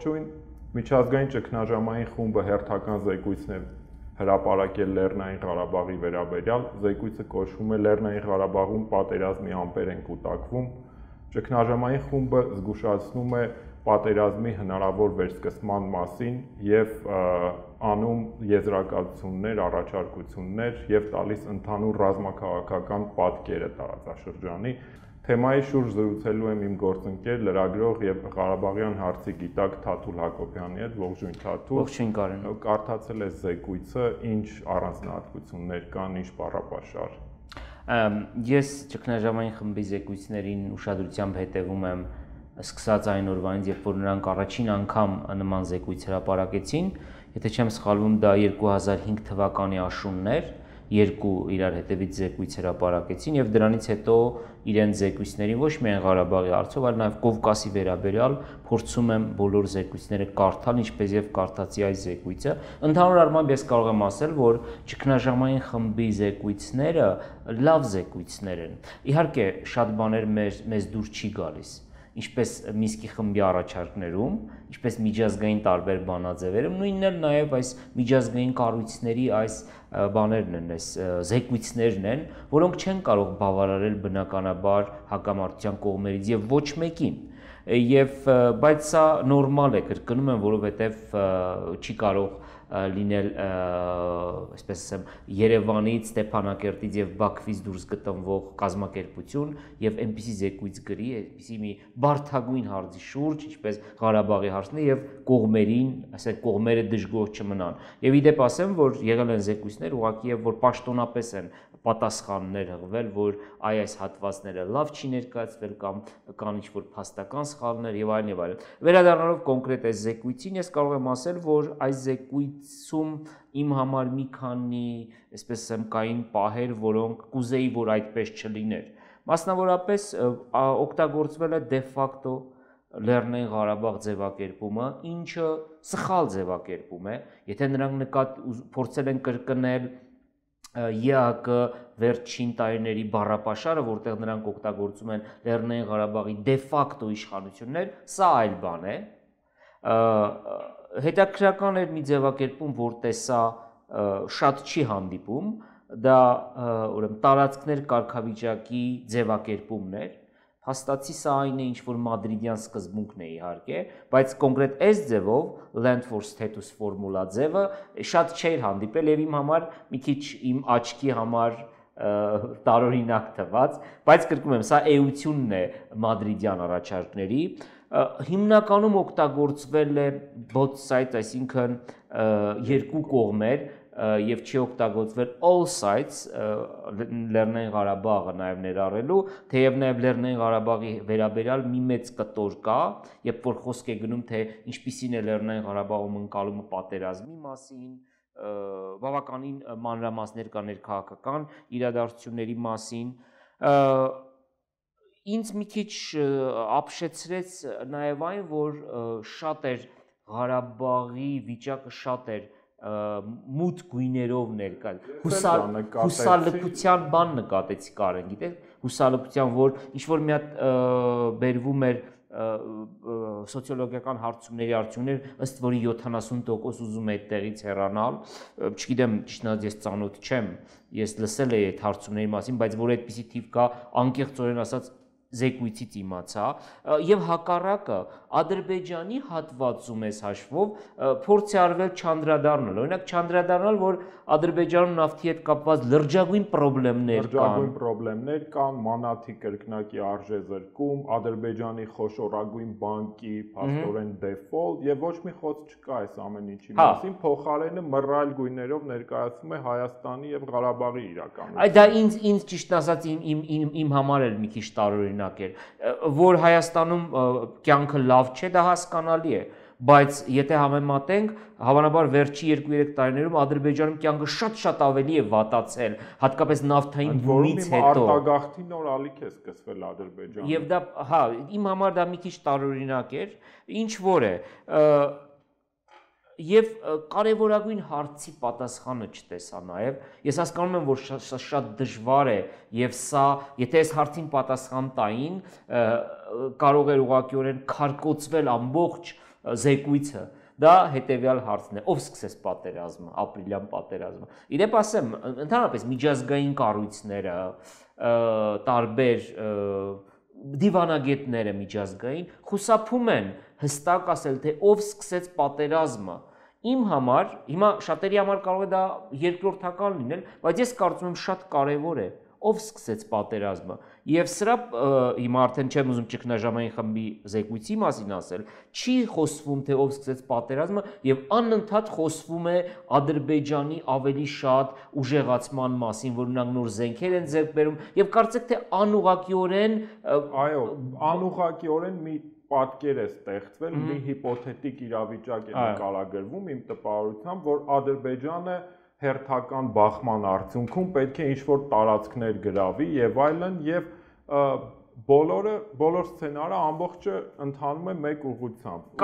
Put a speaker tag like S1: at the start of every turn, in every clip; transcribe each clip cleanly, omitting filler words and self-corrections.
S1: Ողջույն, միջազգային ճգնաժամային խումբը հերթական զեկույցներ հրապարակել Լեռնային Ղարաբաղի վերաբերյալ, զեկույցը կոչվում է Լեռնային Ղարաբաղում պատերազմի ամպեր են կուտակվում։ Ճգնաժամային խումբը զգուշացնում է պատերազմի հնարավոր վերսկսման մասին եւ անում եզրակացություններ, առաջարկություններ եւ տալիս ընդհանուր ռազմաքաղաքական պատկերը տարածաշրջանի։ Թեմայի շուրջ զրուցելու եմ իմ գործընկեր, լրագրող եւ Ղարաբաղյան հարցի գիտակ Թաթուլ Հակոբյանի հետ։ Ողջույն Թաթուլ։
S2: Ողջույն Կարեն։
S1: Կարդացել ես զեկույցը, ինչ առանձնահատկություններ կան, ինչ բառապաշար։
S2: Ես ճգնաժամային խմբի զեկույցներին ուշադրությամբ հետևում եմ սկսած այն օրվանից, երբ որ նրանք առաջին անգամ նման զեկույց հրապարակեցին, եթե չեմ սխալվում, դա 2005 թվականի աշունն էր, երկու իրար հետևից զեկույց հրապարակեցին եւ դրանից հետո իրենց զեկույցներին ոչ միայն Ղարաբաղի հարցով, այլ նաեւ Կովկասի վերաբերյալ փորձում եմ բոլոր զեկույցները կարդալ, ինչպես եւ կարդացի այս զեկույցը։ Ընդհանուր առմամբ ես կարող եմ ասել, որ ճգնաժամային խմբի զեկույցները լավ զեկույցներ են։ Իհարկե, շատ բաներ մեզ դուր չի գալիս, ինչպես Մինսկի խմբի առաջարկներում, ինչպես միջազգային տարբեր բանաձևերում, նույնն էլ նաև այս միջազգային կառույցների այս բաներն են, այս զեկույցներն են, որոնք չեն կարող բավարարել բնականաբար հակամարտության կողմերից եւ ոչ մեկին։ Բայց սա նորմալ է, կրկնում եմ, որովհետեւ չի կարող լինել, այսպես ասեմ, Երևանից, Ստեփանակերտից եւ Բաքվից դուրս գտնվող կազմակերպություն եւ այնպիսի զեկույց գրի, այսպիսի մի բարդագույն հարցի շուրջ, ինչպես Ղարաբաղի հարցն է եւ կողմերին, ասենք կողմերը դժգոհ չմնան։ Եվ իդեպ ասեմ, որ եղել են զեկույցներ, ուղղակի եւ որ պաշտոնապես են պատասխաններ հղվել, որ այս հատվածները լավ չի ներկայացվել կամ կան ինչ-որ փաստական սխալներ եւ այլն եւ այլն։ Վերադառնալով կոնկրետ այս զեկույցին, ես կարող եմ ասել, որ այս զեկույցում իմ համար մի քանի, այսպես ասեմ, կային պահեր, որոնք կուզեի, որ այդպես չլիներ։ Մասնավորապես օգտագործվել է դե ֆակտո Լեռնային Ղարաբաղ ձևակերպումը, ինչը սխալ ձևակերպում է, եթե նրանք փորձել են կրկնել ԵԱՀԿ վերջին տարիների բառապաշարը, որտեղ նրանք օգտագործում են Լեռնային Ղարաբաղի դե ֆակտո իշխանություններ, սա այլ բան է։ Հետաքրքրական էր մի ձևակերպում, որ տեսա շատ չի հանդիպում, դա ուրեմն տարածքներ կարգավիճակի ձևակերպումն էր։ Հաստատի սա այն է, ինչ որ մադրիդյան սկզբունքն է իհարկե, բայց կոնկրետ այս ձևով land for status formula ձևը շատ չէր հանդիպել եւ իմ համար մի քիչ իմ աչքի համար տարօրինակ թվաց, բայց կրկնում եմ, սա էությունն է մադրիդյան առաջարկների։ Հիմնականում օգտագործվել է both sides, այսինքն երկու կողմեր եւ չի օգտագործվել all sides Լեռնային Ղարաբաղը նաեւ ներառելու, թեև նաեւ Լեռնային Ղարաբաղի վերաբերյալ մի մեծ կտոր կա, երբ որ խոսք է գնում թե ինչպիսին է Լեռնային Ղարաբաղում ընկալումը պատերազմի մասին, բավականին մանրամասներ կա ներքաղաքական իրադարձությունների մասին։ Ինձ մի քիչ ապշեցրեց նաեւ այն, որ շատ էր Ղարաբաղի վիճակը շատ էր մութ գույներով ներկա, հուսալքության բան նկատեցի Կարեն, գիտեք, հուսալքության, որ ինչ-որ մի հատ բերվում էր սոցիոլոգիական հարցումների արդյունքներ, ըստ որի 70% ուզում է այդտեղից հեռանալ, չգիտեմ, ճիշտն ասած ես ծանոթ չեմ, ես լսել եմ այդ հարցումների մասին, բայց որ այդպիսի թիվ կա, անկեղծորեն ասած զեկույցից իմացա, եւ հակառակը Ադրբեջանի հատվածում էս հաշվով փորձ է արվել չանդրադառնալ, օրինակ չանդրադառնալ, որ Ադրբեջանում նավթի հետ կապված լրջագույն
S1: պրոբլեմներ կան, մանաթի կրկնակի արժեզրկում, Ադրբեջանի խոշորագույն բանկի փաստորեն դեֆոլտ եւ ոչ մի խոսք չկա այս ամեն ինչի մասին, փոխարենը մռայլ գույներով ներկայացում է Հայաստանի եւ Ղարաբաղի իրականությունը։
S2: Դա ինձ ճիշտ ասած իմ համար էլ մի քիչ տարօրինակ էր, որ Հայաստանում կյանքը լավ չէ, դա հասկանալի է, բայց եթե համեմատենք, հավանաբար վերջի 2-3 տարիներում Ադրբեջանում կյանքը շատ ավելի է վատացել, հատկապես նավթային բումից հետո։
S1: Արտագաղթի նոր ալիք է սկսվել Ադրբեջանում։
S2: Եվ դա, իմ համար դա մի քիչ տարօրինակ էր, ինչ որ է, եւ կարեւորագույն հարցի պատասխանը չտեսա նաեւ, ես հասկանում եմ, որ շատ դժվար է եւ սա, եթե այս հարցին պատասխան տային, կարող էր ուղղակիորեն քարկոծվել ամբողջ զեկույցը դա հետեւյալ հարցն է. ով սկսեց պատերազմը, ապրիլյան պատերազմը։ Իրեն ասեմ, ընդհանրապես միջազգային կառույցները, տարբեր դիվանագետները միջազգային խուսափում են հստակ ասել, թե ով սկսեց պատերազմը։ Իմ համար, հիմա շատերի համար կարող է դա երկրորդական լինել, բայց ես կարծում եմ շատ կարևոր է, ով սկսեց պատերազմը։ Եվ սրա հիմա արդեն չեմ ուզում ճգնաժամային խմբի զեկույցի մասին ասել, չի խոսվում, թե ով սկսեց պատերազմը, եւ անընդհատ խոսվում է Ադրբեջանի ավելի շատ ուժեղացման մասին, որ նրանք նոր զենքեր են ձեռք բերում, եւ կարծեք թե անուղղակիորեն,
S1: այո, անուղղակիորեն մի պատկեր է ստեղծվել, մի հիպոթետիկ իրավիճակ է նկարագրվում իմ տպավորությամբ, որ Ադրբեջանը հերթական բախման արդյունքում պետք է ինչ-որ տարածքներ գրավի եւ այլն եւ բոլոր սցենարը ամբողջը ընթանում է մեկ ուղղությամբ։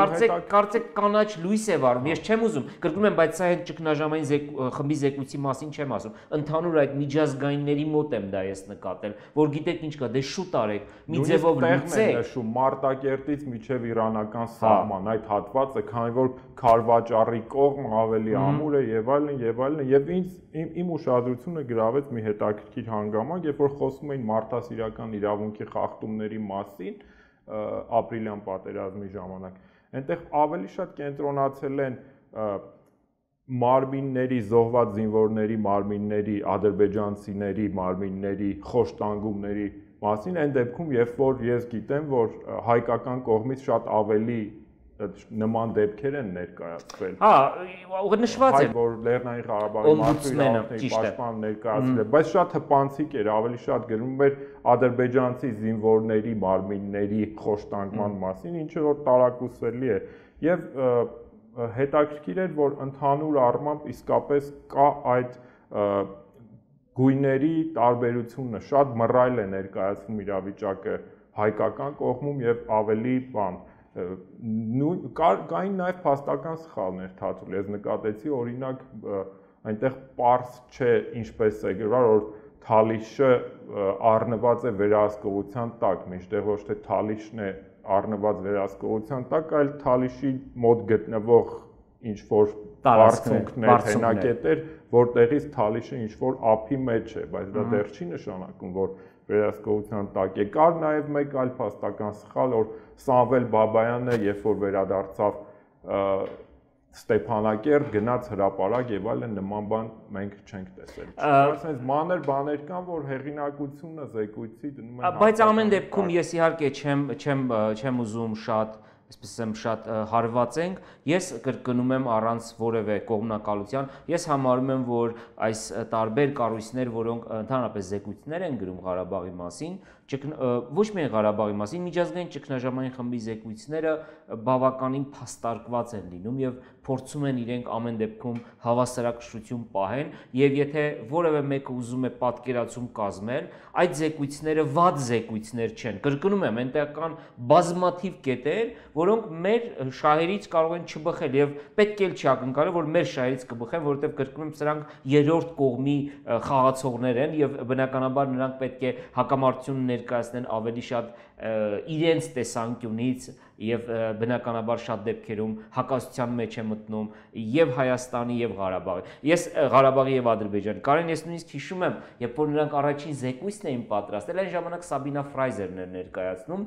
S2: Կարծեք կանաչ լույս է վառում։ Ես չեմ ուզում, կրկնում եմ, բայց սա այն ճգնաժամային խմբի զեկույցի մասին չեմ ասում։ Ընդհանուր այդ միջազգայինների մոտ եմ դա ես նկատել, որ գիտեք ինչ կա, դե շուտ արեք, մի ձևով լուծեք։
S1: Մարտակերտից մինչև իրանական սահման այդ հատվածը, քանի որ Քարվաճառի կողմ ավելի ամուր է եւ այլն եւ իմ ուշադրությունը գրավեց մի հետաքրքիր հանգամանք, երբ որ խոսում էին մարդասիրական իրավունքի խախտումների մասին ապրիլյան պատերազմի ժամանակ։ Այնտեղ ավելի շատ կենտրոնացել են մարմինների, զոհված զինվորների մարմինների, ադրբեջանցիների մարմինների խոշտանգումների մասին, այն դեպքում, երբ որ ես գիտեմ, որ հայկական կողմից շատ ավելի նման դեպքեր են ներկայացվել։
S2: Նշված է,
S1: որ Լեռնային Ղարաբաղի մարդու իրավունքների պաշտպան ներկայացրել, բայց շատ հպանցիկ էր, ավելի շատ գրում էր ադրբեջանցի զինվորների մարմինների խոշտանգման մասին, ինչը որ տարակուսելի է։ Եվ հետաքրքիր էր, որ ընդհանուր առմամբ իսկապես կա այդ գույների տարբերությունը, շատ մռայլ է ներկայացվում իրավիճակը հայկական կողմում եւ ավելի կային նաև փաստական սխալներ Թաթուլ, ես նկատեցի օրինակ այնտեղ պարզ չէ ինչպես է գրված, որ Թալիշը առնված է վերահսկողության տակ, մինչդեռ ոչ թե Թալիշն է առնված վերահսկողության տակ, այլ Թալիշի մոտ գտնվող ինչ-որ բարձունքներ, հենակետեր, որտեղից Թալիշը ինչ-որ ափի մեջ է, բայց դա դեռ չի նշանակում, որ վերահսկողության տակ է։ Կար նաև մեկ այլ փաստական սխալ, որ Սամվել Բաբայանը, երբ որ վերադարձավ Ստեփանակերտ, գնաց հրապարակ եւ այլն, նման բան մենք չենք տեսել։ Այսինքն մանր բաներ կան, որ հեղինակությունը զեկույցի դնում են։
S2: Բայց ամեն դեպքում ես իհարկե չեմ ուզում շատ, այսպես ասեմ, շատ հարվածենք, ես կրկնում եմ առանց որևէ կողմնակալության, ես համարում եմ, որ այս տարբեր կառույցներ, որոնք ընդհանրապես զեկույցներ են գրում Ղարաբաղի մասին, ոչ միայն Ղարաբաղի մասին, միջազգային ճգնաժամային խմբի զեկույցները բավականին փաստարկված են լինում եւ փորձում են իրենք ամեն դեպքում հավասարակշռություն պահեն եւ եթե որևէ մեկը ուզում է պատկերացում կազմել, այդ զեկույցները վատ զեկույցներ չեն։ Կրկնում եմ, այնտեղ կան բազմաթիվ կետեր, որոնք մեր շահերից կարող են չբխել եւ պետք է չի ակնկալել, որ մեր շահերից կբխեն, որովհետեւ կրկնում եմ, սրանք երրորդ կողմի խաղացողներ են եւ բնականաբար նրանք պետք է հակամարտություն ներկայացնեն ավելի շատ իրենց տեսանկյունից եւ բնականաբար շատ դեպքերում հակասության մեջ է մտնում եւ Հայաստանի եւ Ղարաբաղի։ Ես Ղարաբաղի եւ Ադրբեջանի Կարեն ես նույնիսկ հիշում եմ, երբ որ նրանք առաջին զեկույցն էին պատրաստել, այն ժամանակ Սաբինա Ֆրայզերն էր ներկայացնում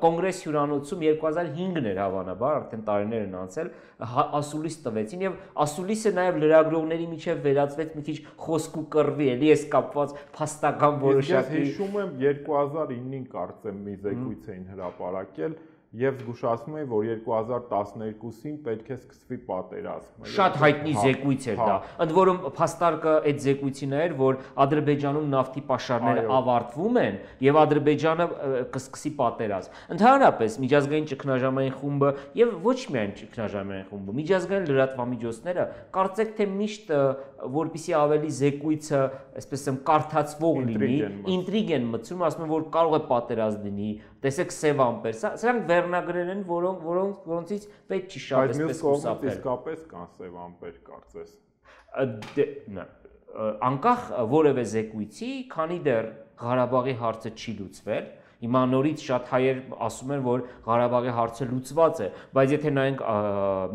S2: կոնգրես հյուրանոցում 2005-ն էր հավանաբար, արդեն տարիներ են անցել, ասուլիս տվեցին եւ ասուլիսը նաեւ լրագրողների միջև վերածվեց մի քիչ խոսք ու կռվի, էլի էս կապված փաստական որոշակի։
S1: Ես հիշում եմ 2009-ին կարծեմ մի զեկույց էին հրապարակել եւ զգուշացնում եմ, որ 2012-ին պետք է սկսվի պատերազմը։
S2: Շատ հայտնի զեկույց էր դա։ Ընդ որում փաստարկը այդ զեկույցին էր, որ Ադրբեջանում նավթի պաշարները ավարտվում են եւ Ադրբեջանը կսկսի պատերազմ։ Ընդհանրապես միջազգային ճգնաժամային խումբը եւ ոչ միայն ճգնաժամային խումբը, միջազգային լրատվամիջոցները կարծեք թե միշտ որպեսզի ավելի զեկույցը, այսպես ասեմ, կարդացվող լինի, ինտրիգ են մտցում, ասում են, որ կարող է պատերազմ լինի, տեսեք սև ամպեր, սրանք վերնագրեր են, որոնցից պետք չի շատ այսպես խուսափել։
S1: Իսկապես կան սև ամպեր, կարծես։
S2: Անկախ որևէ զեկույցի, քանի դեռ Ղարաբաղի հարցը չի լուծվել, Հիմա նորից շատ հայեր ասում են, որ Ղարաբաղի հարցը լուծված է, բայց եթե նայենք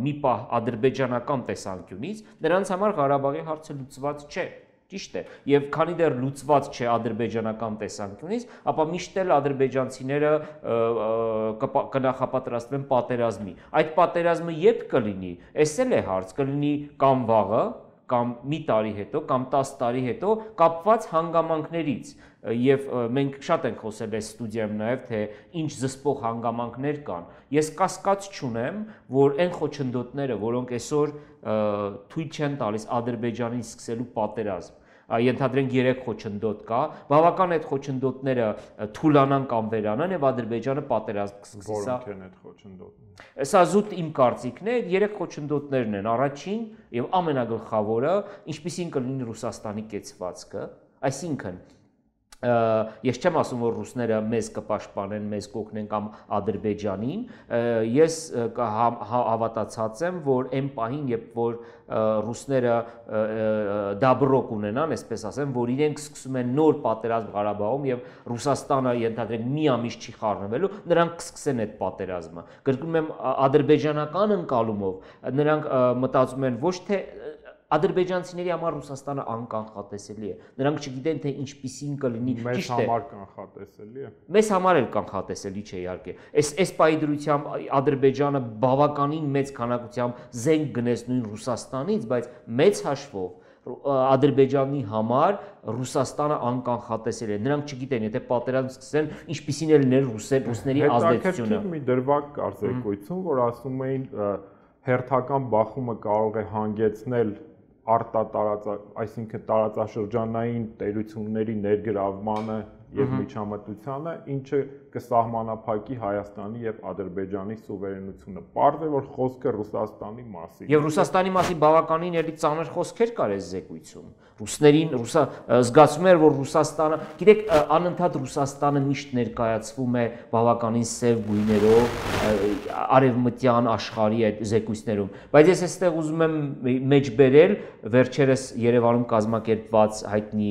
S2: մի պահ ադրբեջանական տեսանկյունից, նրանց համար Ղարաբաղի հարցը լուծված չէ։ Ճիշտ է, եւ քանի դեռ լուծված չէ ադրբեջանական տեսանկյունից, ապա միշտ էլ ադրբեջանցիները կնախապատրաստվեն պատերազմի։ Այդ պատերազմը երբ կլինի, էս էլ է հարց, կլինի կամ վաղը, կամ մի տարի հետո, կամ 10 տարի հետո, կապված հանգամանքներից, եւ մենք շատ ենք խոսել այս ստուդիայում նաեւ, թե ինչ զսպող հանգամանքներ կան։ Ես կասկած չունեմ, որ այն խոչընդոտները, որոնք այսօր թույլ չեն տալիս Ադրբեջանին սկսելու պատերազմ, ենթադրենք 3 խոչընդոտ կա, բավական այդ խոչընդոտները թուլանան կամ վերանան եւ Ադրբեջանը պատերազմ կսկսի։
S1: Որոնք են այդ խոչընդոտները։
S2: Սա զուտ իմ կարծիքն է, 3 խոչընդոտներն են։ Առաջին եւ ամենագլխավորը, ինչպիսին կլինի Ռուսաստանի կեցվածքը, այսինքն ես չեմ ասում, որ ռուսները մեզ կպաշտպանեն, մեզ կօգնեն կամ Ադրբեջանին, ես հավատացած եմ, որ այն պահին, երբ որ ռուսները դաբրոկ ունենան, այսպես ասեմ, որ իրենք սկսում են նոր պատերազմ Ղարաբաղում եւ Ռուսաստանը ենթադրենք մի ամիս չի խառնվելու, նրանք կսկսեն այդ պատերազմը։ Կրկնում եմ, ադրբեջանական ընկալումով նրանք մտածում են ոչ թե ադրբեջանցիների համար Ռուսաստանը անկանխատեսելի է։ Նրանք չգիտեն, թե ինչպիսին կլինի,
S1: ճիշտ է։ Մեզ համար կանխատեսելի է։
S2: Մեզ համար էլ կանխատեսելի չէ իհարկե։ Այս պայդրությամբ Ադրբեջանը բավականին մեծ քանակությամբ զենք գնեց նույն Ռուսաստանից, բայց մեծ հաշվով Ադրբեջանի համար Ռուսաստանը անկանխատեսելի է։ Նրանք չգիտեն, եթե պատերազմ սկսեն, ինչպիսին է լինել ռուսների ազդեցությունը։
S1: Հետաքրքիր մի դրվագ կար զեկույցում, որ ասում էին հերթական բախումը կարող է հանգեցնել այսինքն տարածաշրջանային տերությունների ներգրավմանը եւ միջամտությանը, ինչը կսահմանափակի Հայաստանի եւ Ադրբեջանի սուվերենությունը։ Պարզ է, որ խոսքը Ռուսաստանի մասին։
S2: Եվ Ռուսաստանի մասին բավականին էլի ծանր խոսքեր կար այս զեկույցում։ Ռուսներին զգացում էր, որ Ռուսաստանը, գիտեք, անընդհատ Ռուսաստանը միշտ ներկայացվում է բավականին սև գույներով արևմտյան աշխարհի այդ զեկույցներում, բայց ես այստեղ ուզում եմ մեջբերել վերջերս Երևանում կազմակերպված հայտնի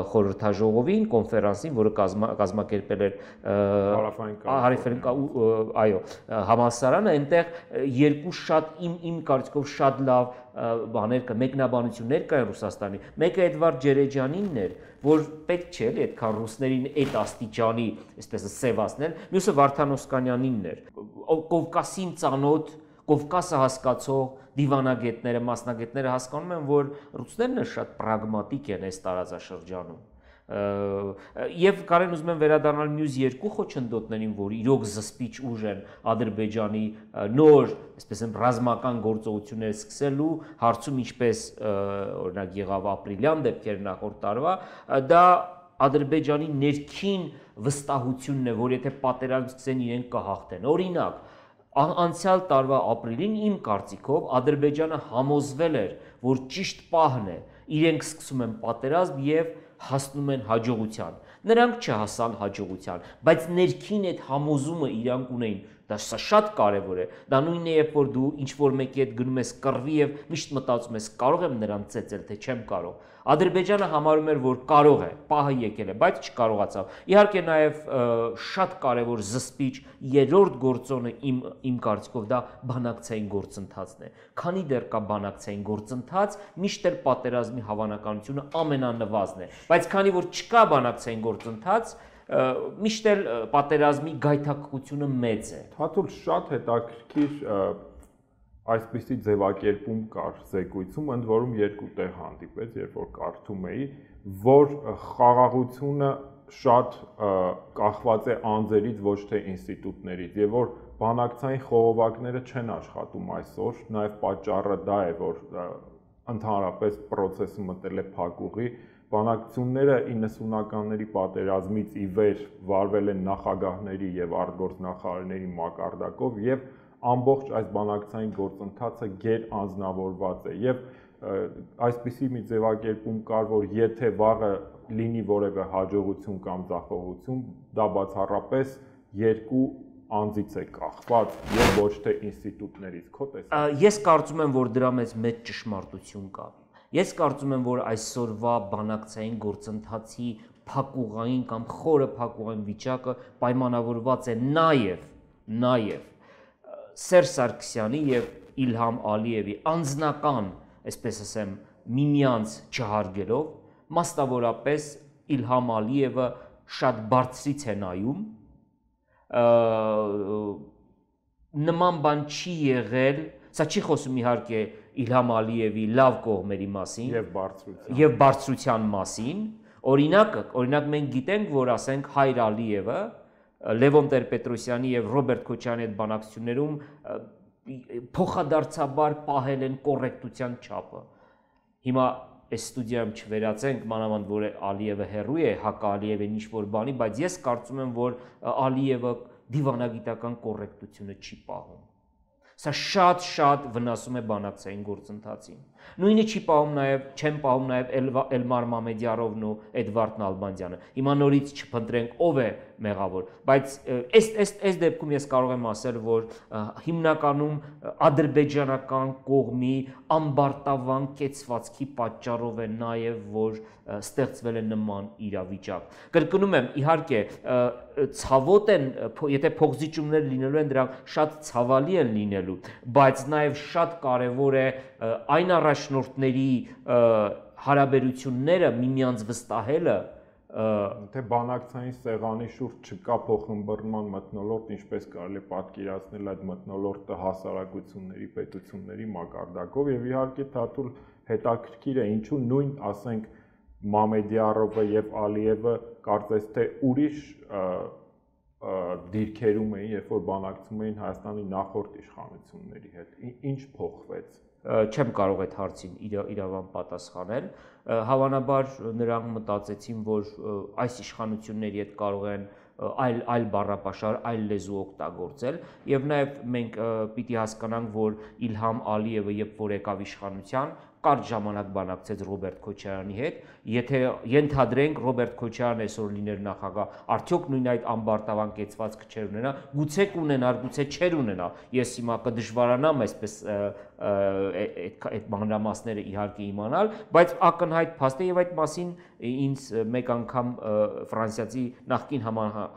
S2: խորհրդաժողովին, կոնֆերանսին, որը կազմակերպել էր համալսարանը, այնտեղ երկու շատ իմ կարծիքով շատ լավ բաներ մեկնաբանություններ կային Ռուսաստանի։ Մեկը Էդվարդ Ջերեջյանինն էր, որ պետք չէ էլի այդքան ռուսներին այդ աստիճանի, այսպես սևացնել, մյուսը Վարդան Օսկանյանինն էր, Կովկասին ծանոթ, Կովկասը հասկացող դիվանագետները, մասնագետները հասկանում են, որ ռուսներն շատ պրագմատիկ են այս տարածաշրջանում։ Եվ Կարեն ուզում եմ վերադառնալ մյուս երկու խոչընդոտներին, որ իրոք զսպիչ ուժ են Ադրբեջանի նոր, այսպես եմ, ռազմական գործողություններ սկսելու հարցում, ինչպես օրինակ եղավ ապրիլյան դեպքեր նախորդ տարվա, դա Ադրբեջանի ներքին վստահությունն է, որ եթե պատերազմ սկսեն, իրենք կհաղթեն։ Օրինակ, անցյալ տարվա ապրիլին իմ կարծիքով Ադրբեջանը համոզվել էր, որ ճիշտ պահն է, իրենք սկսում են պատերազմ եւ հասնում են հաջողության։ Նրանք չհասան հաջողության, բայց ներքին այդ համոզումը իրանք ունեին։ Դա շատ կարևոր է։ Դա նույնն է, երբ որ դու ինչ-որ մեկի հետ գնում ես կռվի եւ միշտ մտածում ես, կարող եմ նրան ծեծել, թե չեմ կարող։ Ադրբեջանը համարում էր, որ կարող է, պահը եկել է, բայց չկարողացավ։ Իհարկե նաև շատ կարևոր զսպիչ երրորդ գործոնը իմ կարծիքով դա բանակցային գործընթացն է։ Քանի դեռ կա բանակցային գործընթաց, միշտ էլ պատերազմի հավանականությունը ամենանվազն է։ Բայց քանի որ չկա բանակցային գործընթաց, միշտ էլ պատերազմի գայթակղությունը մեծ է։
S1: Թաթուլ շատ հետաքրքիր այսպիսի ձևակերպում կար զեկույցում, ընդ որում երկու տեղ հանդիպեց, երբ որ կարդում էի, որ խաղաղությունը շատ կախված է անձերից, ոչ թե ինստիտուտներից, եւ որ բանակցային խողովակները չեն աշխատում այսօր, նաեւ պատճառը դա է, որ ընդհանրապես process-ը մտել է փակուղի, բանակցությունները 90-ականների պատերազմից ի վեր վարվել են նախագահների եւ արտգործնախարարների մակարդակով եւ ամբողջ այս բանակցային գործընթացը գերանձնավորված է եւ այսպիսի մի ձևակերպում կար, որ եթե վաղը լինի որևէ հաջողություն կամ ձախողություն, դա բացառապես երկու անձից է կախված եւ ոչ թե ինստիտուտներից։ Քո տեսակ։
S2: Ես կարծում եմ, որ դրա մեծ ճշմարտություն կա։ Ես կարծում եմ, որ այսօրվա բանակցային գործընթացի փակուղային կամ խորը փակուղային վիճակը պայմանավորված է նաև Սերժ Սարգսյանի եւ Իլհամ Ալիևի անձնական, այսպես ասեմ, միմյանց չհարգելով, մասնավորապես Իլհամ Ալիևը շատ բարձրից է նայում, նման բան չի եղել, սա չի խոսում իհարկե Իլհամ Ալիևի լավ կողմերի մասին եւ բարձրության մասին, օրինակ մենք գիտենք, որ ասենք Հայր Ալիևը Լևոն Տեր-Պետրոսյանի եւ Ռոբերտ Քոչարյանի հետ բանակցություններում փոխադարձաբար պահել են կոռեկտության չափը։ Հիմա այս ստուդիայում չվերացենք, մանավանդ որ Ալիևը հեռու է հակա Ալիևին ինչ-որ բանի, բայց ես կարծում եմ, որ Ալիևը դիվանագիտական կոռեկտությունը չի պահում։ Սա շատ վնասում է բանակցային գործընթացին։ Նույնը չեն պահում նաև Էլմար Մամեդյարովն ու Էդվարդ Նալբանդյանը։ Հիմա նորից չփնտրենք ով է մեղավոր, բայց այս դեպքում ես կարող եմ ասել, որ հիմնականում ադրբեջանական կողմի ամբարտավան կեցվածքի պատճառով է նաև, որ ստեղծվել է նման իրավիճակ։ Կրկնում եմ, իհարկե, ցավոտ են, եթե փոխզիջումներ լինելու են, դրանք շատ ցավալի են լինելու, բայց նաև շատ կարևոր է այն առաջնորդների հարաբերությունները միմյանց վստահելը,
S1: թե բանակցային սեղանի շուրջ չկա փոխըմբռնման մթնոլորտ, ինչպես կարելի է պատկերացնել այդ մթնոլորտը հասարակությունների, պետությունների մակարդակով եւ իհարկե Թաթուլ հետաքրքիր է ինչու նույն, ասենք, Մամեդյարովը եւ Ալիևը կարծես թե ուրիշ դիրքերում էին, երբ որ բանակցում էին Հայաստանի նախորդ իշխանությունների հետ։ Ինչ փոխվեց։
S2: Չեմ կարող այդ հարցին իրավան պատասխանել, հավանաբար նրանք մտածեցին, որ այս իշխանությունների հետ կարող են այլ բառապաշար, այլ լեզու օգտագործել եւ նաեւ մենք պիտի հասկանանք, որ Իլհամ Ալիևը երբ որ եկավ իշխանության, կարճ ժամանակ բանակցեց Ռոբերտ Քոչարյանի հետ, եթե ենթադրենք Ռոբերտ Քոչարյանը այսօր լիներ նախագահ, արդյոք նույն այդ ամբարտավան կեցվածքը չէր ունենա, գուցե կունենար, գուցե չէր ունենա։ Ես հիմա կդժվարանամ այսպես այդ մանրամասները իհարկե իմանալ, բայց ակնհայտ փաստ է եւ այդ մասին ինձ մեկ անգամ ֆրանսիացի նախկին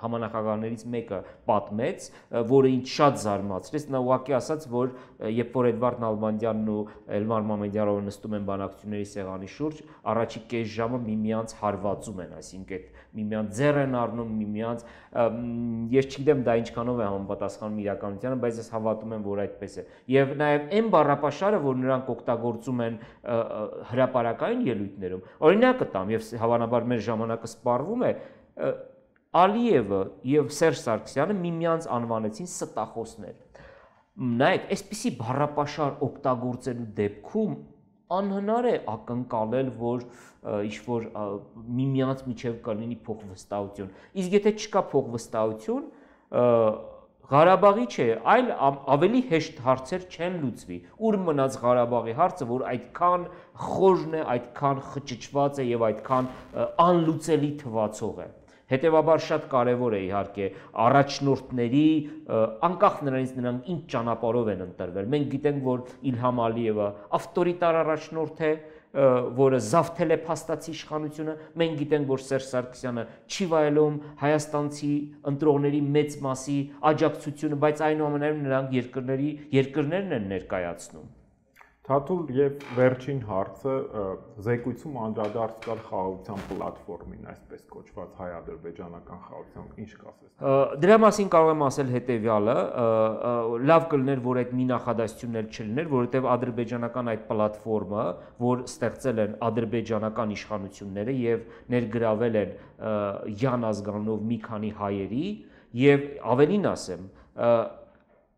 S2: համանախագահներից մեկը պատմեց, որը ինձ շատ զարմացրեց, նա ուղղակի ասաց, որ երբ որ Էդվարդ Նալբանդյանն ու Էլմար Մամեդյարովը նստում են բանակցությունների սեղանի շուրջ, առաջի կես ժամը միմյանց հարվածում են, այսինքն միմյանց ձեռ են առնում, միմյանց ես չգիտեմ դա ինչքանով է համապատասխանում իրականությանը, բայց ես հավատում եմ, որ այդպես է։ Եվ նաև այն բառապաշարը, որ նրանք օգտագործում են հրապարակային ելույթներում, օրինակ տամ, եւ հավանաբար մեր ժամանակը սպառվում է, Ալիևը եւ Սերժ Սարգսյանը միմյանց անվանեցին ստախոսներ։ Նայեք, այսպիսի բառապաշար օգտագործելու դեպքում անհնար է ակնկալել, որ ինչ-որ միմյանց միջև կլինի փոխվստահություն։ Իսկ եթե չկա փոխվստահություն, Ղարաբաղի չէ, այլ ավելի հեշտ հարցեր չեն լուծվի։ Ուր մնաց Ղարաբաղի հարցը, որ այդքան խորն է, այդքան խճճված է եւ այդքան անլուծելի թվացող է։ Հետևաբար շատ կարևոր է իհարկե առաջնորդների, անկախ նրանից նրանք ինչ ճանապարհով են ընտրվել։ Մենք գիտենք, որ Իլհամ Ալիևը ավտորիտար առաջնորդ է, որը զավթել է փաստացի իշխանությունը, մենք գիտենք, որ Սերժ Սարգսյանը չի վայելում հայաստանցի ընտրողների մեծ մասի աջակցությունը, բայց այնուամենայնիվ նրանք երկրներն են ներկայացնում։
S1: Թաթուլ եւ վերջին հարցը զեկույցում անդրադարձ կար խաղաղության պլատֆորմին, այսպես կոչված հայ-ադրբեջանական խաղաղության, ինչ կասես։
S2: Դրա մասին կարող եմ ասել հետեւյալը, լավ կլիներ, որ այդ մի նախադասությունն էլ չլիներ, որովհետեւ ադրբեջանական այդ պլատֆորմը, որ ստեղծել են ադրբեջանական իշխանությունները եւ ներգրավել են Յան ազգանով մի քանի հայերի եւ ավելին ասեմ,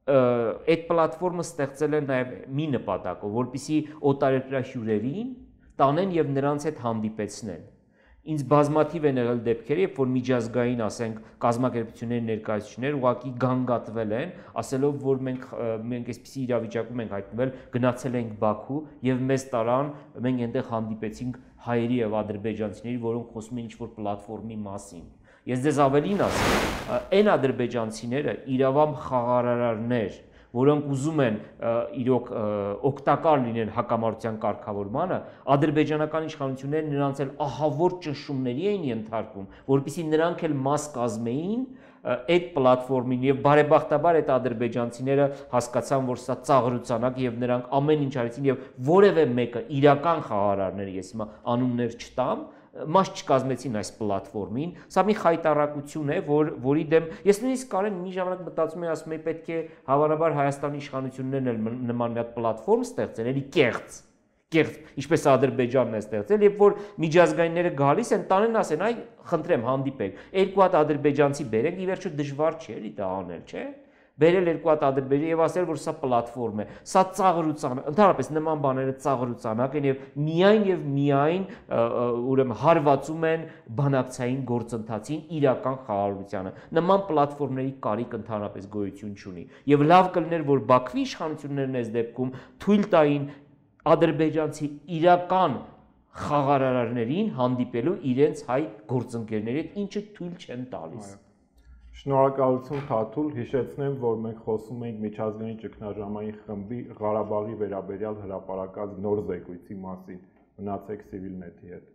S2: այդ պլատֆորմը ստեղծել են նաև մի նպատակով, որպեսզի օտարերկրյա հյուրերին տանեն եւ նրանց հետ հանդիպեցնեն։ Ինձ բազմաթիվ են եղել դեպքեր, երբ որ միջազգային, ասենք, կազմակերպությունների ներկայացուցիչներ ուղղակի գանգատվել են, ասելով, որ մենք այսպիսի իրավիճակում ենք հայտնվել, գնացել ենք Բաքու եւ մեզ տարան, մենք այնտեղ հանդիպեցինք հայերի եւ ադրբեջանցիների, որոնք խոսում են ինչ-որ պլատֆորմի մասին։ Ես ձեզ ավելին ասեմ, այն ադրբեջանցիները իրավամբ խաղարարներ, որոնք ուզում են իրոք օգտակար լինեն հակամարտության կարգավորմանը, ադրբեջանական իշխանությունները նրանց էլ ահավոր ճնշումների էին ենթարկում, որպեսզի նրանք էլ մաս կազմեին այդ պլատֆորմին եւ բարեբախտաբար այդ ադրբեջանցիները հասկացան, որ սա ծաղրուցանակ եւ նրանք ամեն ինչ արեցին եւ որևէ մեկը իրական խաղարարները, ես հիմա անուններ չտամ, մաս չկազմեցին այս պլատֆորմին, սա մի խայտառակություն է, որի դեմ ես նույնիսկ կարեն մի ժամանակ մտածում եմ, ասում եմ, պետք է հավանաբար Հայաստանի իշխանություններն էլ նման մի հատ պլատֆորմ ստեղծեն, էլի կեղծ, ինչպես Ադրբեջանն է ստեղծել, երբ որ միջազգայինները գալիս են, տանեն ասեն, այ խնդրեմ հանդիպեք, երկու հատ ադրբեջանցի բերենք, ի վերջո դժվար չէ էլի դա անել, չէ՞։ Բերել երկու հատ ադրբեջան եւ ասել, որ սա պլատֆորմ է, սա ծաղրուցանակ, ընդհանրապես նման բաները ծաղրուցանակ են եւ միայն ուրեմն հարվածում են բանակցային գործընթացին, իրական խաղաղությանը։ Նման պլատֆորմների կարիք ընդհանրապես գոյություն չունի։ Եվ լավ կլիներ, որ Բաքվի իշխանություններն այս դեպքում թույլ տային ադրբեջանցի իրական խաղարարներին հանդիպելու իրենց հայ գործընկերների հետ, ինչը թույլ չեն տալիս։
S1: Շնորհակալություն Թաթուլ, հիշեցնեմ, որ մենք խոսում էինք միջազգային ճգնաժամային խմբի Ղարաբաղի վերաբերյալ հրապարակած նոր զեկույցի մասին։ Մնացեք Civilnet-ի հետ։